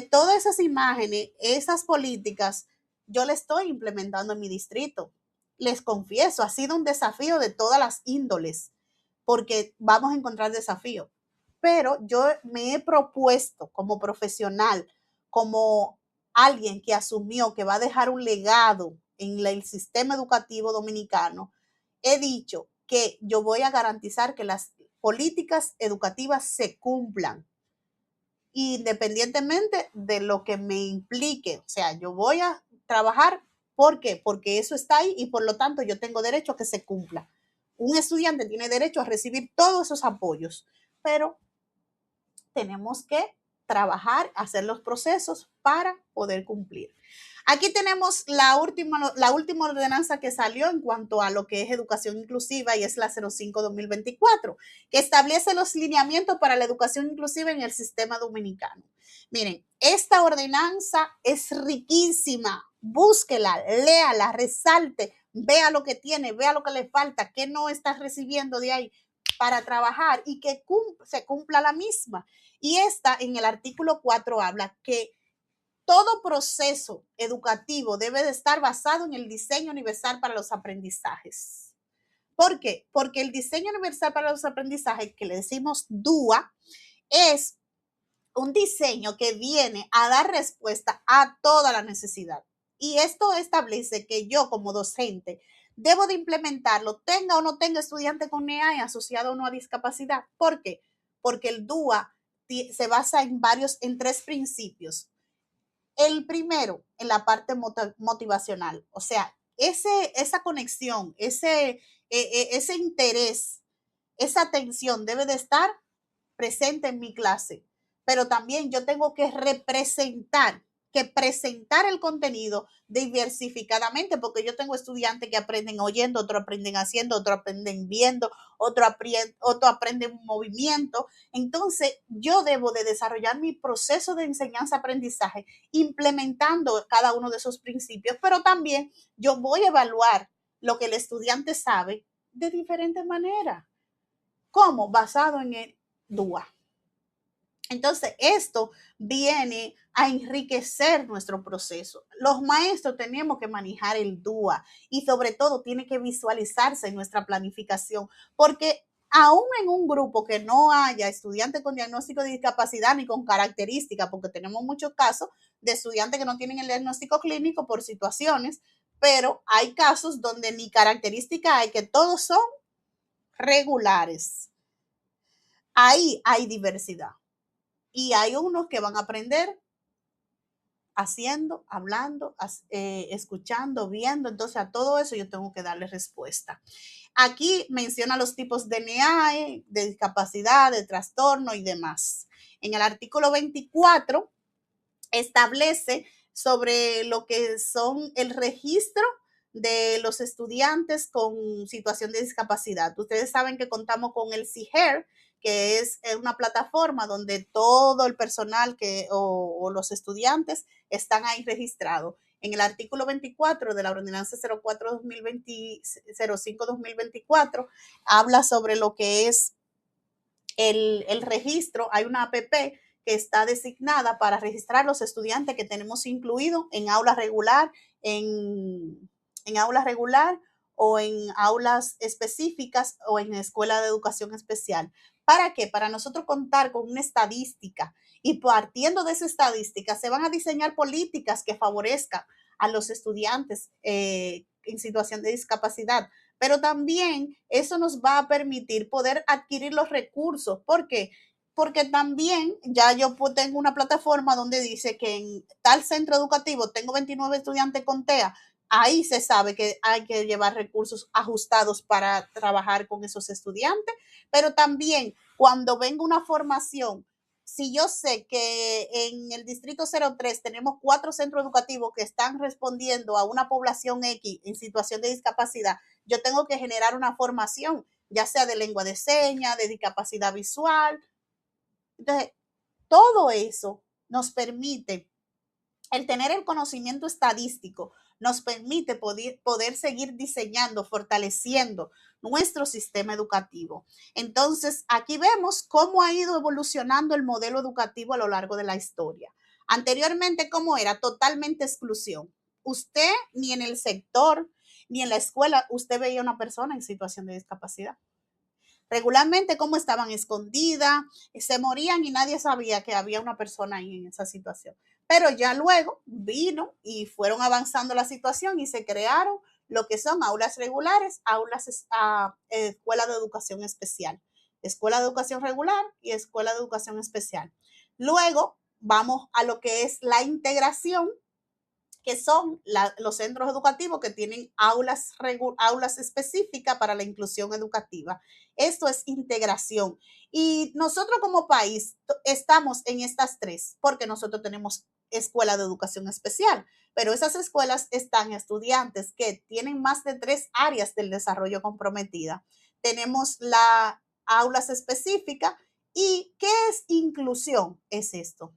[SPEAKER 1] todas esas imágenes, esas políticas, yo le estoy implementando en mi distrito. Les confieso, ha sido un desafío de todas las índoles, porque vamos a encontrar desafíos. Pero yo me he propuesto como profesional, como alguien que asumió que va a dejar un legado en el sistema educativo dominicano, he dicho que yo voy a garantizar que las políticas educativas se cumplan, independientemente de lo que me implique. O sea, yo voy a trabajar, ¿por qué? Porque eso está ahí y por lo tanto yo tengo derecho a que se cumpla. Un estudiante tiene derecho a recibir todos esos apoyos, pero tenemos que trabajar, hacer los procesos para poder cumplir. Aquí tenemos la última ordenanza que salió en cuanto a lo que es educación inclusiva y es la 05-2024, que establece los lineamientos para la educación inclusiva en el sistema dominicano. Miren, esta ordenanza es riquísima. Búsquela, léala, resalte, vea lo que tiene, vea lo que le falta, qué no está recibiendo de ahí para trabajar y que se cumpla la misma. Y esta en el artículo 4 habla que todo proceso educativo debe de estar basado en el diseño universal para los aprendizajes. ¿Por qué? Porque el diseño universal para los aprendizajes, que le decimos DUA, es un diseño que viene a dar respuesta a toda la necesidad. Y esto establece que yo como docente debo de implementarlo, tenga o no tenga estudiante con NEA asociado o no a discapacidad. ¿Por qué? Porque el DUA se basa en tres principios. El primero, en la parte motivacional, o sea, esa conexión, ese interés, esa atención debe de estar presente en mi clase, pero también yo tengo que presentar el contenido diversificadamente, porque yo tengo estudiantes que aprenden oyendo, otros aprenden haciendo, otros aprenden viendo, otro aprende en movimiento. Entonces, yo debo de desarrollar mi proceso de enseñanza-aprendizaje implementando cada uno de esos principios, pero también yo voy a evaluar lo que el estudiante sabe de diferentes maneras. ¿Cómo? Basado en el DUA. Entonces, esto viene a enriquecer nuestro proceso. Los maestros tenemos que manejar el DUA y sobre todo tiene que visualizarse en nuestra planificación, porque aún en un grupo que no haya estudiantes con diagnóstico de discapacidad ni con características, porque tenemos muchos casos de estudiantes que no tienen el diagnóstico clínico por situaciones, pero hay casos donde ni característica hay, que todos son regulares. Ahí hay diversidad. Y hay unos que van a aprender haciendo, hablando, escuchando, viendo. Entonces a todo eso yo tengo que darle respuesta. Aquí menciona los tipos de NEAE, de discapacidad, de trastorno y demás. En el artículo 24 establece sobre lo que son el registro de los estudiantes con situación de discapacidad. Ustedes saben que contamos con el CIGER, que es una plataforma donde todo el personal o los estudiantes están ahí registrados. En el artículo 24 de la ordenanza 05-2024 habla sobre lo que es el registro. Hay una APP que está designada para registrar los estudiantes que tenemos incluidos en aula regular, en aula regular o en aulas específicas o en escuela de educación especial. ¿Para qué? Para nosotros contar con una estadística, y partiendo de esa estadística se van a diseñar políticas que favorezcan a los estudiantes en situación de discapacidad. Pero también eso nos va a permitir poder adquirir los recursos. ¿Por qué? Porque también ya yo tengo una plataforma donde dice que en tal centro educativo tengo 29 estudiantes con TEA. Ahí se sabe que hay que llevar recursos ajustados para trabajar con esos estudiantes, pero también cuando venga una formación, si yo sé que en el distrito 03 tenemos 4 centros educativos que están respondiendo a una población X en situación de discapacidad, yo tengo que generar una formación, ya sea de lengua de señas, de discapacidad visual. Entonces, todo eso nos permite, el tener el conocimiento estadístico, nos permite poder seguir diseñando, fortaleciendo nuestro sistema educativo. Entonces, aquí vemos cómo ha ido evolucionando el modelo educativo a lo largo de la historia. Anteriormente, ¿cómo era? Totalmente exclusión. Usted ni en el sector, ni en la escuela, usted veía una persona en situación de discapacidad. Regularmente, como estaban escondidas, se morían y nadie sabía que había una persona ahí en esa situación. Pero ya luego vino y fueron avanzando la situación y se crearon lo que son aulas regulares, aulas escuela de educación especial, escuela de educación regular y escuela de educación especial. Luego vamos a lo que es la integración, que son los centros educativos que tienen aulas específicas para la inclusión educativa. Esto es integración. Y nosotros como país estamos en estas tres, porque nosotros tenemos escuela de educación especial, pero esas escuelas están estudiantes que tienen más de 3 áreas del desarrollo comprometida. Tenemos las aulas específicas. ¿Y qué es inclusión? Es esto,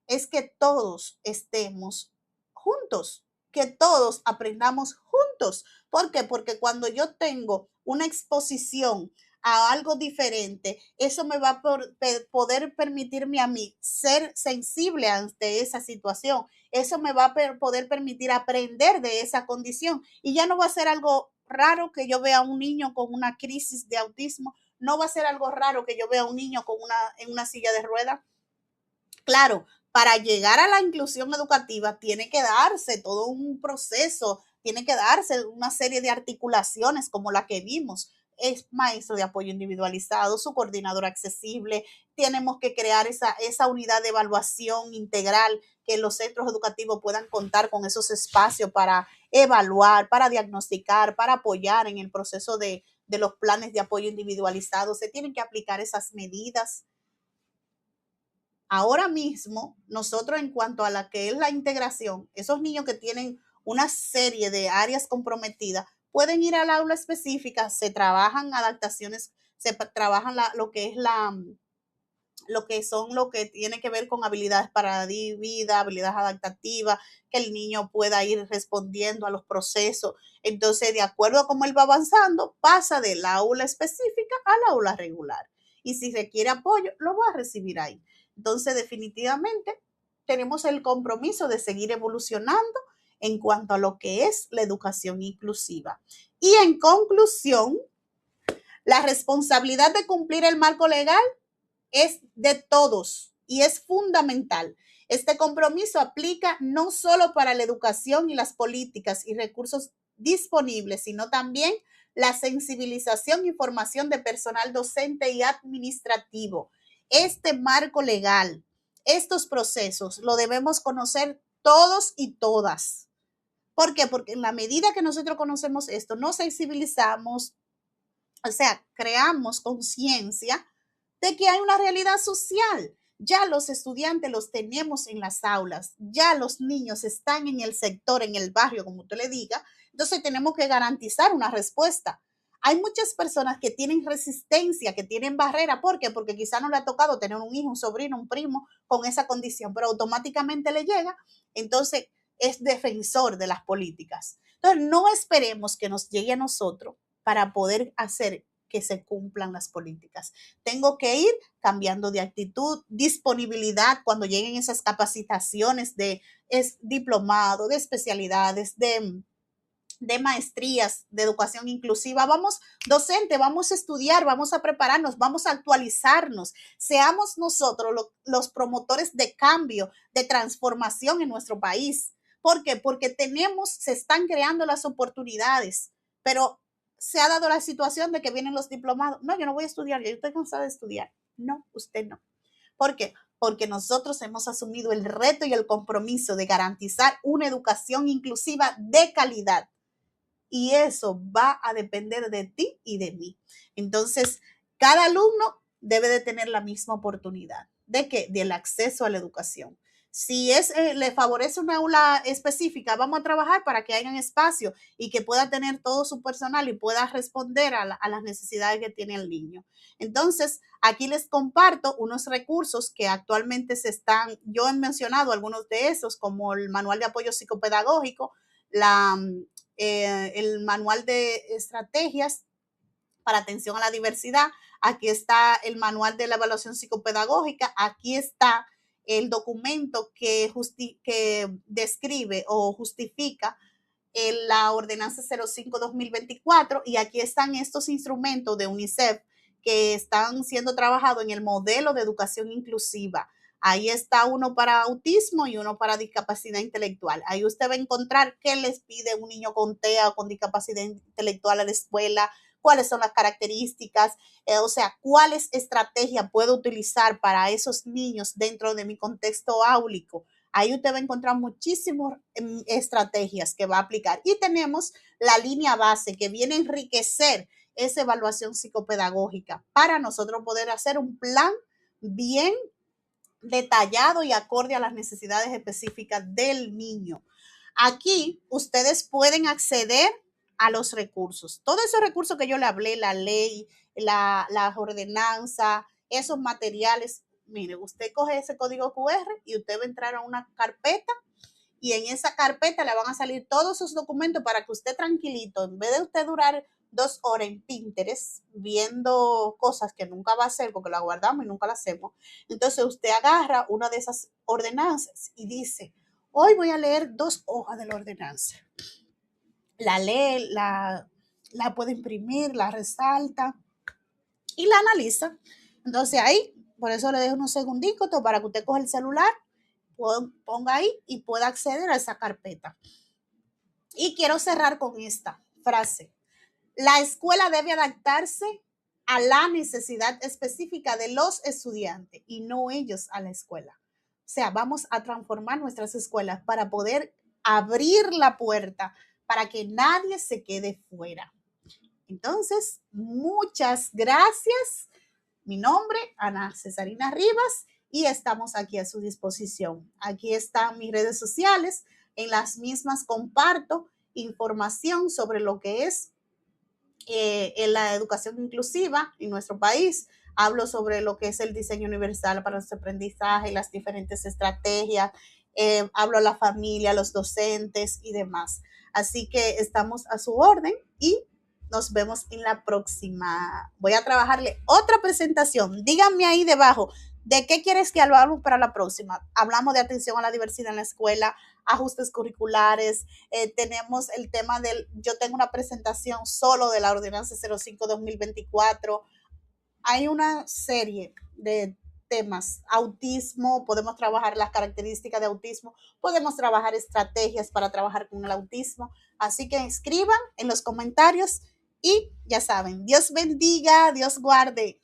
[SPEAKER 1] es que todos estemos juntos, que todos aprendamos juntos. ¿Por qué? Porque cuando yo tengo una exposición a algo diferente, eso me va a poder permitirme a mí ser sensible ante esa situación. Eso me va a poder permitir aprender de esa condición. Y ya no va a ser algo raro que yo vea a un niño con una crisis de autismo. No va a ser algo raro que yo vea a un niño en una silla de ruedas. Claro, para llegar a la inclusión educativa tiene que darse todo un proceso, tiene que darse una serie de articulaciones como la que vimos. Es maestro de apoyo individualizado, su coordinador accesible. Tenemos que crear esa unidad de evaluación integral, que los centros educativos puedan contar con esos espacios para evaluar, para diagnosticar, para apoyar en el proceso de los planes de apoyo individualizado. Se tienen que aplicar esas medidas. Ahora mismo, nosotros en cuanto a la que es la integración, esos niños que tienen una serie de áreas comprometidas pueden ir al aula específica, se trabajan adaptaciones, se trabajan lo que es lo que tiene que ver con habilidades para vida, habilidades adaptativas, que el niño pueda ir respondiendo a los procesos. Entonces, de acuerdo a cómo él va avanzando, pasa del aula específica al aula regular. Y si requiere apoyo, lo va a recibir ahí. Entonces, definitivamente, tenemos el compromiso de seguir evolucionando en cuanto a lo que es la educación inclusiva. Y en conclusión, la responsabilidad de cumplir el marco legal es de todos, y es fundamental. Este compromiso aplica no solo para la educación y las políticas y recursos disponibles, sino también la sensibilización y formación de personal docente y administrativo. Este marco legal, estos procesos, lo debemos conocer todos y todas. ¿Por qué? Porque en la medida que nosotros conocemos esto, nos sensibilizamos, o sea, creamos conciencia de que hay una realidad social. Ya los estudiantes los tenemos en las aulas, ya los niños están en el sector, en el barrio, como usted le diga, entonces tenemos que garantizar una respuesta. Hay muchas personas que tienen resistencia, que tienen barrera. ¿Por qué? Porque quizá no le ha tocado tener un hijo, un sobrino, un primo con esa condición, pero automáticamente le llega, entonces es defensor de las políticas. Entonces, no esperemos que nos llegue a nosotros para poder hacer que se cumplan las políticas. Tengo que ir cambiando de actitud, disponibilidad cuando lleguen esas capacitaciones de diplomado, de especialidades, de maestrías de educación inclusiva. Vamos, docente, vamos a estudiar, vamos a prepararnos, vamos a actualizarnos. Seamos nosotros los promotores de cambio, de transformación en nuestro país. ¿Por qué? Porque se están creando las oportunidades, pero se ha dado la situación de que vienen los diplomados. No, yo no voy a estudiar, yo estoy cansada de estudiar. No, usted no. ¿Por qué? Porque nosotros hemos asumido el reto y el compromiso de garantizar una educación inclusiva de calidad. Y eso va a depender de ti y de mí. Entonces, cada alumno debe de tener la misma oportunidad. ¿De qué? Del acceso a la educación. Si le favorece una aula específica, vamos a trabajar para que haya un espacio y que pueda tener todo su personal y pueda responder a las necesidades que tiene el niño. Entonces, aquí les comparto unos recursos que actualmente yo he mencionado algunos de esos, como el manual de apoyo psicopedagógico, el manual de estrategias para atención a la diversidad, aquí está el manual de la evaluación psicopedagógica, aquí está el documento que describe o justifica la ordenanza 05-2024 y aquí están estos instrumentos de UNICEF que están siendo trabajados en el modelo de educación inclusiva. Ahí está uno para autismo y uno para discapacidad intelectual. Ahí usted va a encontrar qué les pide un niño con TEA o con discapacidad intelectual a la escuela, cuáles son las características, o sea, cuáles estrategias puedo utilizar para esos niños dentro de mi contexto áulico. Ahí usted va a encontrar muchísimas estrategias que va a aplicar. Y tenemos la línea base que viene a enriquecer esa evaluación psicopedagógica para nosotros poder hacer un plan bien detallado y acorde a las necesidades específicas del niño. Aquí ustedes pueden acceder a los recursos. Todos esos recursos que yo le hablé, la ley, la ordenanza, esos materiales, mire, usted coge ese código QR y usted va a entrar a una carpeta y en esa carpeta le van a salir todos sus documentos para que usted tranquilito, en vez de usted durar 2 horas en Pinterest viendo cosas que nunca va a hacer porque la guardamos y nunca la hacemos, entonces usted agarra una de esas ordenanzas y dice, hoy voy a leer 2 hojas de la ordenanza. La lee, la puede imprimir, la resalta y la analiza. Entonces ahí, por eso le dejo unos segunditos para que usted coja el celular, ponga ahí y pueda acceder a esa carpeta. Y quiero cerrar con esta frase. La escuela debe adaptarse a la necesidad específica de los estudiantes y no ellos a la escuela. O sea, vamos a transformar nuestras escuelas para poder abrir la puerta para que nadie se quede fuera. Entonces, muchas gracias. Mi nombre, Ana Cesarina Rivas, y estamos aquí a su disposición. Aquí están mis redes sociales. En las mismas comparto información sobre lo que es en la educación inclusiva en nuestro país. Hablo sobre lo que es el diseño universal para nuestro aprendizaje, las diferentes estrategias, hablo a la familia, a los docentes y demás. Así que estamos a su orden y nos vemos en la próxima. Voy a trabajarle otra presentación. Díganme ahí debajo, ¿de qué quieres que hablamos para la próxima? Hablamos de atención a la diversidad en la escuela, ajustes curriculares, tenemos el tema yo tengo una presentación solo de la ordenanza 05-2024. Hay una serie de temas. Autismo, podemos trabajar las características de autismo, podemos trabajar estrategias para trabajar con el autismo. Así que escriban en los comentarios y ya saben, Dios bendiga, Dios guarde.